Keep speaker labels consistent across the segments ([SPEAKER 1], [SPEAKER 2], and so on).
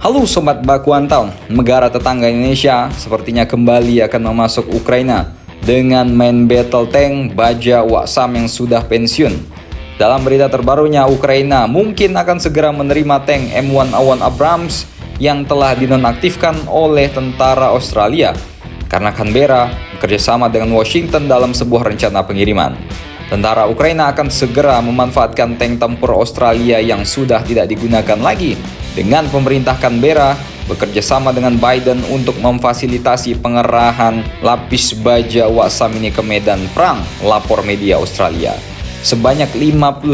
[SPEAKER 1] Halo Sobat Bakuantau, negara tetangga Indonesia sepertinya kembali akan memasuk Ukraina dengan main battle tank Baja Waksam yang sudah pensiun. Dalam berita terbarunya, Ukraina mungkin akan segera menerima tank M1A1 Abrams yang telah dinonaktifkan oleh tentara Australia karena Canberra bekerjasama dengan Washington dalam sebuah rencana pengiriman. Tentara Ukraina akan segera memanfaatkan tank tempur Australia yang sudah tidak digunakan lagi dengan pemerintah Canberra bekerja sama dengan Biden untuk memfasilitasi pengerahan lapis baja Waksam ini ke medan perang, lapor media Australia. Sebanyak 59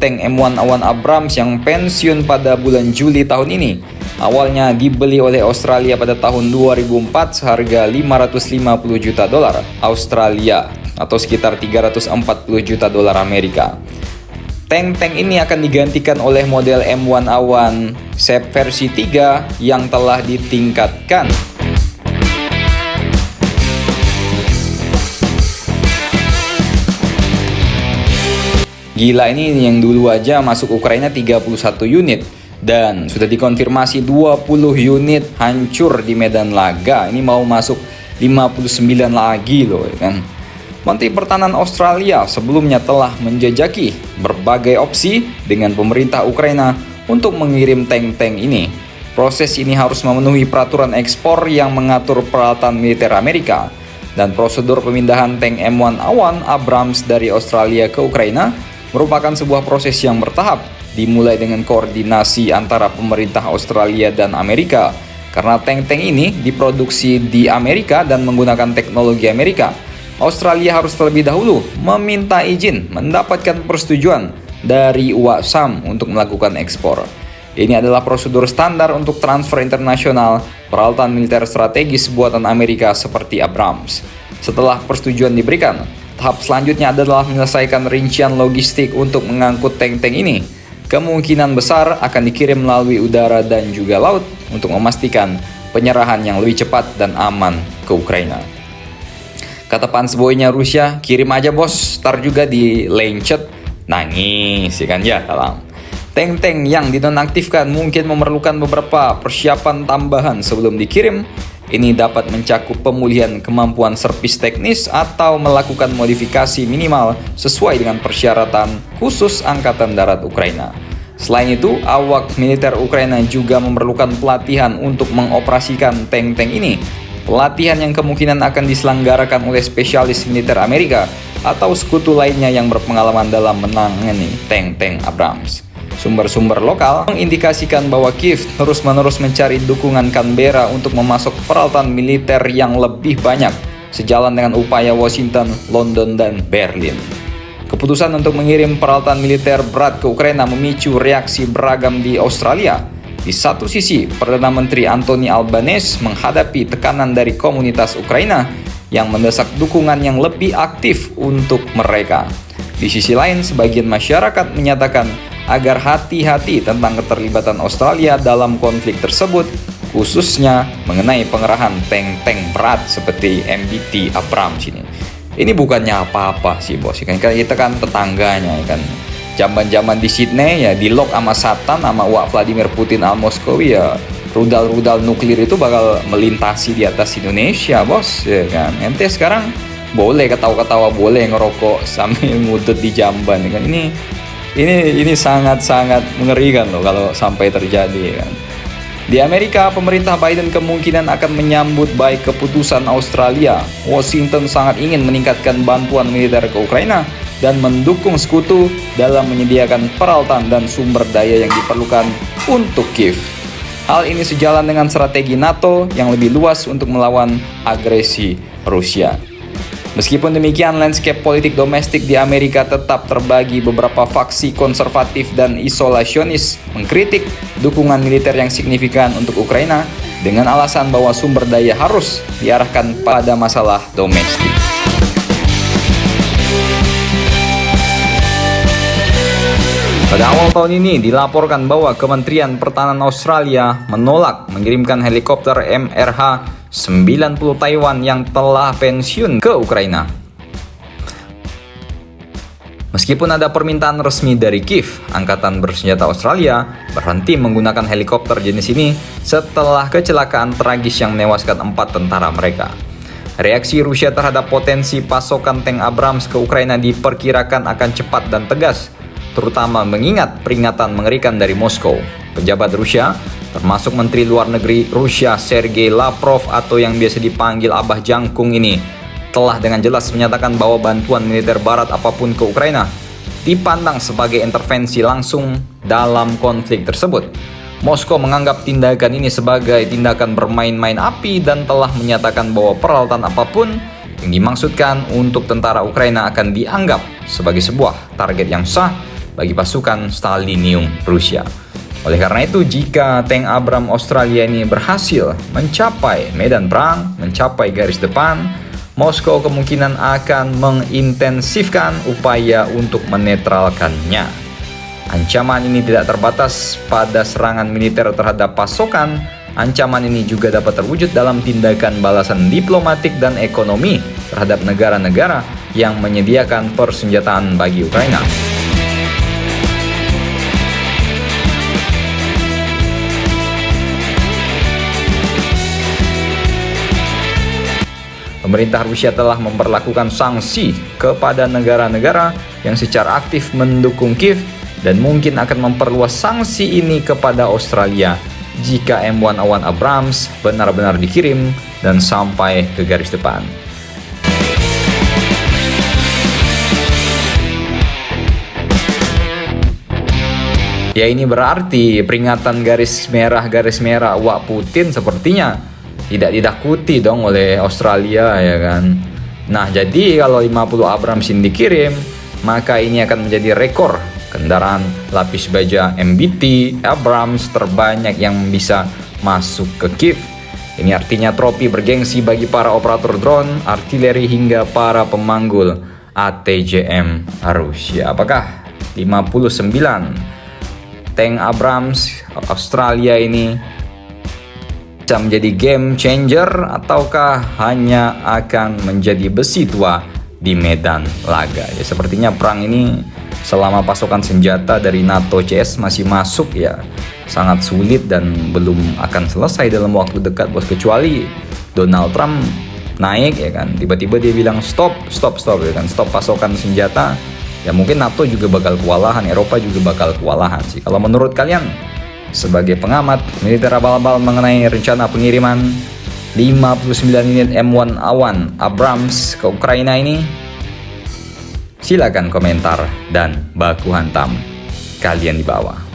[SPEAKER 1] tank M1A1 Abrams yang pensiun pada bulan Juli tahun ini awalnya dibeli oleh Australia pada tahun 2004 seharga 550 juta dolar Australia atau sekitar 340 juta dolar Amerika. Tank-tank ini akan digantikan oleh model M1A1 SEP versi 3 yang telah ditingkatkan. Gila, ini yang dulu aja masuk Ukraina 31 unit dan sudah dikonfirmasi 20 unit hancur di medan laga. Ini mau masuk 59 lagi loh, kan. Menteri Pertahanan Australia sebelumnya telah menjajaki berbagai opsi dengan pemerintah Ukraina untuk mengirim tank-tank ini. Proses ini harus memenuhi peraturan ekspor yang mengatur peralatan militer Amerika, dan prosedur pemindahan tank M1A1 Abrams dari Australia ke Ukraina merupakan sebuah proses yang bertahap, dimulai dengan koordinasi antara pemerintah Australia dan Amerika. Karena tank-tank ini diproduksi di Amerika dan menggunakan teknologi Amerika, Australia harus terlebih dahulu meminta izin mendapatkan persetujuan dari Waksam untuk melakukan ekspor. Ini adalah prosedur standar untuk transfer internasional peralatan militer strategis buatan Amerika seperti Abrams. Setelah persetujuan diberikan, tahap selanjutnya adalah menyelesaikan rincian logistik untuk mengangkut tank-tank ini. Kemungkinan besar akan dikirim melalui udara dan juga laut untuk memastikan penyerahan yang lebih cepat dan aman ke Ukraina. Kata pansboynya Rusia, kirim aja bos, ntar juga di Lancet. Nangis, ya kan ya dalam. Tank-tank yang dinonaktifkan mungkin memerlukan beberapa persiapan tambahan sebelum dikirim. Ini dapat mencakup pemulihan kemampuan servis teknis atau melakukan modifikasi minimal sesuai dengan persyaratan khusus Angkatan Darat Ukraina. Selain itu, awak militer Ukraina juga memerlukan pelatihan untuk mengoperasikan tank-tank ini. Pelatihan yang kemungkinan akan diselenggarakan oleh spesialis militer Amerika atau sekutu lainnya yang berpengalaman dalam menangani tank-tank Abrams. Sumber-sumber lokal mengindikasikan bahwa Kiev terus-menerus mencari dukungan Canberra untuk memasok peralatan militer yang lebih banyak, sejalan dengan upaya Washington, London, dan Berlin. Keputusan untuk mengirim peralatan militer berat ke Ukraina memicu reaksi beragam di Australia. Di satu sisi, Perdana Menteri Anthony Albanese menghadapi tekanan dari komunitas Ukraina yang mendesak dukungan yang lebih aktif untuk mereka. Di sisi lain, sebagian masyarakat menyatakan agar hati-hati tentang keterlibatan Australia dalam konflik tersebut, khususnya mengenai pengerahan tank-tank berat seperti MBT Abrams ini. Ini bukannya apa-apa sih bos, kan kita kan tetangganya kan. Zaman-zaman di Sydney ya di lock sama Satan sama Wak Vladimir Putin al-Moskowi ya, rudal-rudal nuklir itu bakal melintasi di atas Indonesia bos, ya kan. Ente sekarang boleh ketawa-ketawa, boleh ngerokok sambil ngudut di jamban, ya kan. Ini sangat-sangat mengerikan loh kalau sampai terjadi, ya kan. Di Amerika, pemerintah Biden kemungkinan akan menyambut baik keputusan Australia. Washington sangat ingin meningkatkan bantuan militer ke Ukraina dan mendukung sekutu dalam menyediakan peralatan dan sumber daya yang diperlukan untuk Kiev. Hal ini sejalan dengan strategi NATO yang lebih luas untuk melawan agresi Rusia. Meskipun demikian, landscape politik domestik di Amerika tetap terbagi. Beberapa faksi konservatif dan isolasionis mengkritik dukungan militer yang signifikan untuk Ukraina dengan alasan bahwa sumber daya harus diarahkan pada masalah domestik. Pada awal tahun ini dilaporkan bahwa Kementerian Pertahanan Australia menolak mengirimkan helikopter MRH-90 Taiwan yang telah pensiun ke Ukraina. Meskipun ada permintaan resmi dari Kiev, Angkatan Bersenjata Australia berhenti menggunakan helikopter jenis ini setelah kecelakaan tragis yang menewaskan 4 tentara mereka. Reaksi Rusia terhadap potensi pasokan tank Abrams ke Ukraina diperkirakan akan cepat dan tegas, terutama mengingat peringatan mengerikan dari Moskow. Pejabat Rusia, termasuk Menteri Luar Negeri Rusia Sergei Lavrov atau yang biasa dipanggil Abah Jangkung ini, telah dengan jelas menyatakan bahwa bantuan militer barat apapun ke Ukraina dipandang sebagai intervensi langsung dalam konflik tersebut. Moskow menganggap tindakan ini sebagai tindakan bermain-main api dan telah menyatakan bahwa peralatan apapun yang dimaksudkan untuk tentara Ukraina akan dianggap sebagai sebuah target yang sah bagi pasukan Stalinium Rusia. Oleh karena itu, jika tank Abrams Australia ini berhasil mencapai medan perang, mencapai garis depan, Moskow kemungkinan akan mengintensifkan upaya untuk menetralkannya. Ancaman ini tidak terbatas pada serangan militer terhadap pasokan. Ancaman ini juga dapat terwujud dalam tindakan balasan diplomatik dan ekonomi terhadap negara-negara yang menyediakan persenjataan bagi Ukraina. Pemerintah Rusia telah memperlakukan sanksi kepada negara-negara yang secara aktif mendukung Kiev dan mungkin akan memperluas sanksi ini kepada Australia jika M1A1 Abrams benar-benar dikirim dan sampai ke garis depan. Ya, ini berarti peringatan garis merah Wak Putin sepertinya tidak didakuti dong oleh Australia, ya kan. Nah, jadi kalau 50 Abrams ini dikirim, maka ini akan menjadi rekor kendaraan lapis baja MBT Abrams terbanyak yang bisa masuk ke Kiev. Ini artinya trofi bergengsi bagi para operator drone, artileri hingga para pemanggul ATJM Rusia. Apakah 59 tank Abrams Australia ini bisa menjadi game changer ataukah hanya akan menjadi besi tua di medan laga? Ya, sepertinya perang ini selama pasokan senjata dari NATO CS masih masuk ya sangat sulit dan belum akan selesai dalam waktu dekat, bos, kecuali Donald Trump naik, ya kan, tiba-tiba dia bilang stop ya kan, stop pasokan senjata. Ya mungkin NATO juga bakal kewalahan, Eropa juga bakal kewalahan sih. Kalau menurut kalian sebagai pengamat militer abal-abal mengenai rencana pengiriman 59 unit M1A1 Abrams ke Ukraina ini, silakan komentar dan baku hantam kalian di bawah.